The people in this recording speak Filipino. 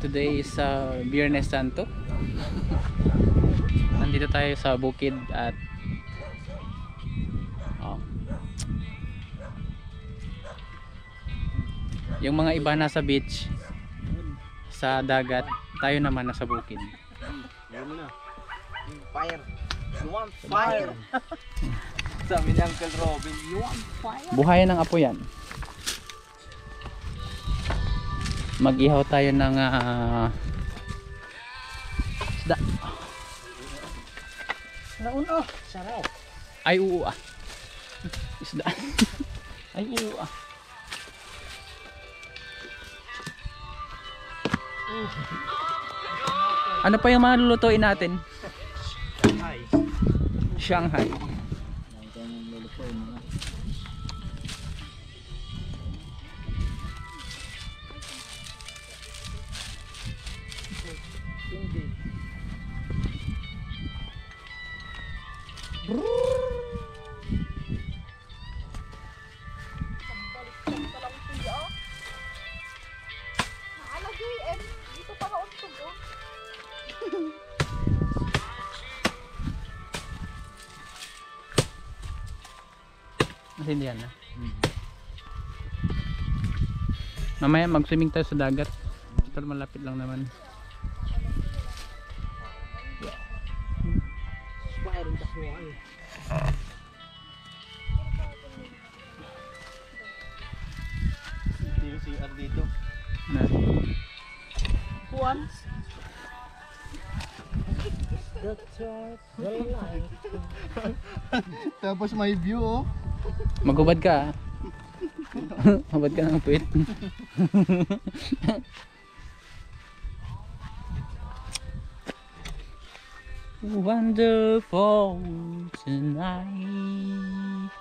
Today is Biyernes Santo. Nandito tayo sa bukid at yung mga iba nasa beach sa dagat, tayo naman nasa bukid. Fire. You want fire? Sabi ni Uncle Robin, you want fire? Buhayan ng apo yan. Mag-ihaw tayo ng isda. Nauna. Sarap. Ay oo ah. Isda. Ay oo ah. Ano pa yung mga lulutuin natin? Shanghai. Shanghai. Hindi yan na. Mamaya mag-swimming tayo sa dagat. Ito malapit lang naman. Hindi yung CR dito. Na. Once. Tapos may view oh. Magubad ka ah. Hubad ka ng puwit. Wonderful tonight.